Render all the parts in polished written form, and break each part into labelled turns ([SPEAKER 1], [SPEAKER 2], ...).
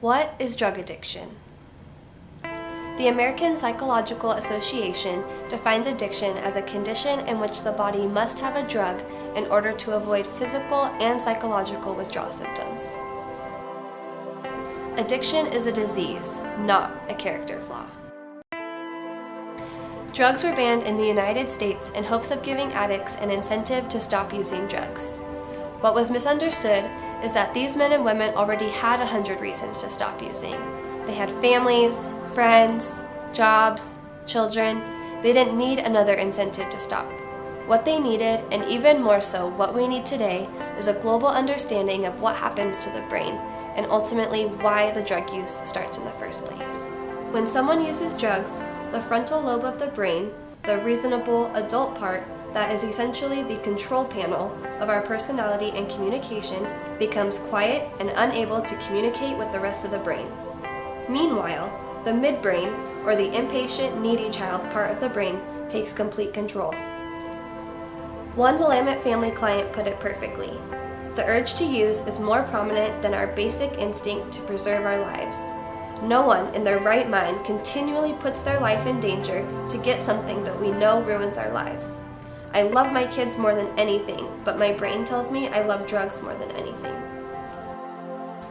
[SPEAKER 1] What is drug addiction? The American Psychological Association defines addiction as a condition in which the body must have a drug in order to avoid physical and psychological withdrawal symptoms. Addiction is a disease, not a character flaw. Drugs were banned in the United States in hopes of giving addicts an incentive to stop using drugs. What was misunderstood is that these men and women already had 100 reasons to stop using. They had families, friends, jobs, children. They didn't need another incentive to stop. What they needed, and even more so what we need today, is a global understanding of what happens to the brain, and ultimately why the drug use starts in the first place. When someone uses drugs, the frontal lobe of the brain, the reasonable adult part that is essentially the control panel of our personality and communication, becomes quiet and unable to communicate with the rest of the brain. Meanwhile, the midbrain, or the impatient, needy child part of the brain, takes complete control. One Willamette family client put it perfectly. The urge to use is more prominent than our basic instinct to preserve our lives. No one in their right mind continually puts their life in danger to get something that we know ruins our lives. I love my kids more than anything, but my brain tells me I love drugs more than anything.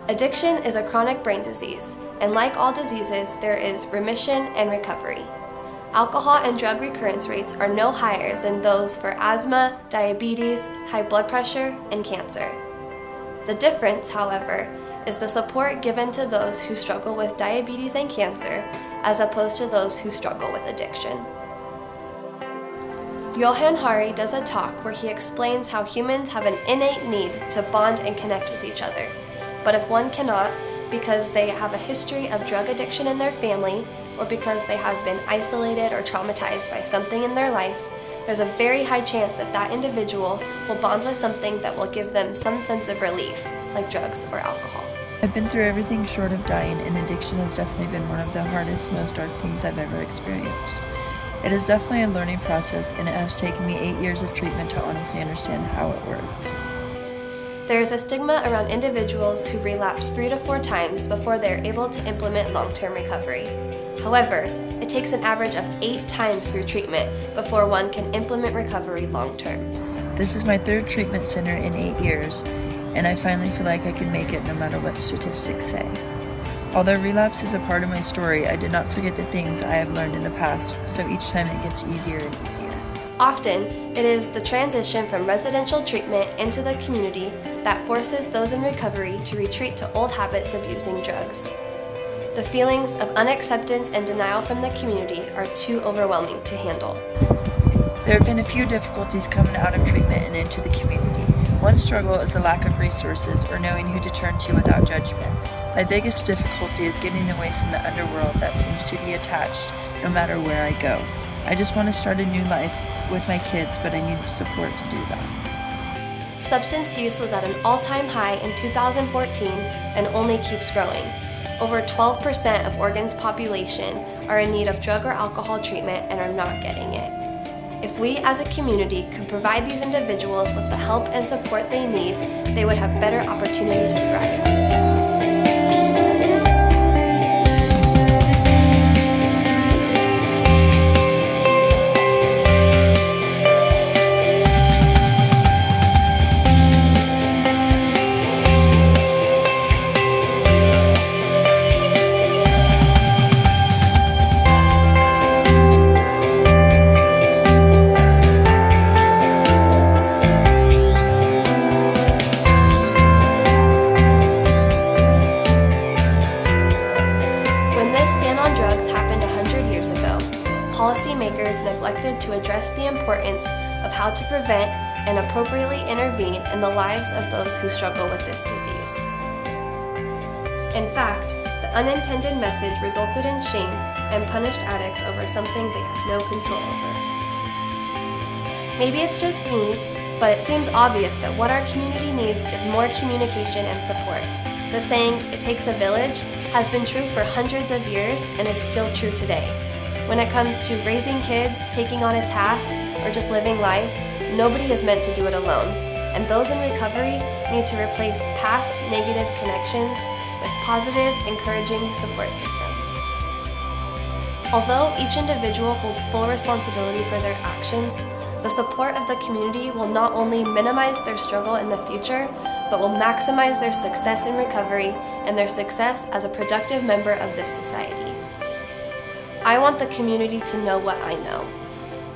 [SPEAKER 1] Addiction is a chronic brain disease, and like all diseases, there is remission and recovery. Alcohol and drug recurrence rates are no higher than those for asthma, diabetes, high blood pressure, and cancer. The difference, however, is the support given to those who struggle with diabetes and cancer as opposed to those who struggle with addiction. Johann Hari does a talk where he explains how humans have an innate need to bond and connect with each other. But if one cannot, because they have a history of drug addiction in their family, or because they have been isolated or traumatized by something in their life, there's a very high chance that that individual will bond with something that will give them some sense of relief, like drugs or alcohol.
[SPEAKER 2] I've been through everything short of dying, and addiction has definitely been one of the hardest, most dark things I've ever experienced. It is definitely a learning process, and it has taken me 8 years of treatment to honestly understand how it works.
[SPEAKER 1] There is a stigma around individuals who relapse 3 to 4 times before they are able to implement long-term recovery. However, it takes an average of 8 times through treatment before one can implement recovery long-term.
[SPEAKER 2] This is my 3rd treatment center in 8 years, and I finally feel like I can make it no matter what statistics say. Although relapse is a part of my story, I did not forget the things I have learned in the past, so each time it gets easier and easier.
[SPEAKER 1] Often, it is the transition from residential treatment into the community that forces those in recovery to retreat to old habits of using drugs. The feelings of unacceptance and denial from the community are too overwhelming to handle.
[SPEAKER 2] There have been a few difficulties coming out of treatment and into the community. One struggle is the lack of resources or knowing who to turn to without judgment. My biggest difficulty is getting away from the underworld that seems to be attached no matter where I go. I just want to start a new life with my kids, but I need support to do that.
[SPEAKER 1] Substance use was at an all-time high in 2014 and only keeps growing. Over 12% of Oregon's population are in need of drug or alcohol treatment and are not getting it. If we as a community could provide these individuals with the help and support they need, they would have better opportunity to thrive. Happened 100 years ago. Policymakers neglected to address the importance of how to prevent and appropriately intervene in the lives of those who struggle with this disease. In fact, the unintended message resulted in shame and punished addicts over something they had no control over. Maybe it's just me, but it seems obvious that what our community needs is more communication and support. The saying, "It takes a village," has been true for hundreds of years and is still true today. When it comes to raising kids, taking on a task, or just living life, nobody is meant to do it alone, and those in recovery need to replace past negative connections with positive, encouraging support systems. Although each individual holds full responsibility for their actions, the support of the community will not only minimize their struggle in the future, but will maximize their success in recovery and their success as a productive member of this society. I want the community to know what I know.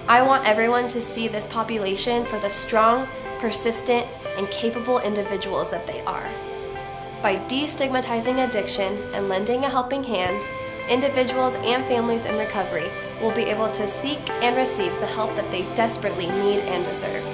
[SPEAKER 1] I want everyone to see this population for the strong, persistent, and capable individuals that they are. By destigmatizing addiction and lending a helping hand, individuals and families in recovery will be able to seek and receive the help that they desperately need and deserve.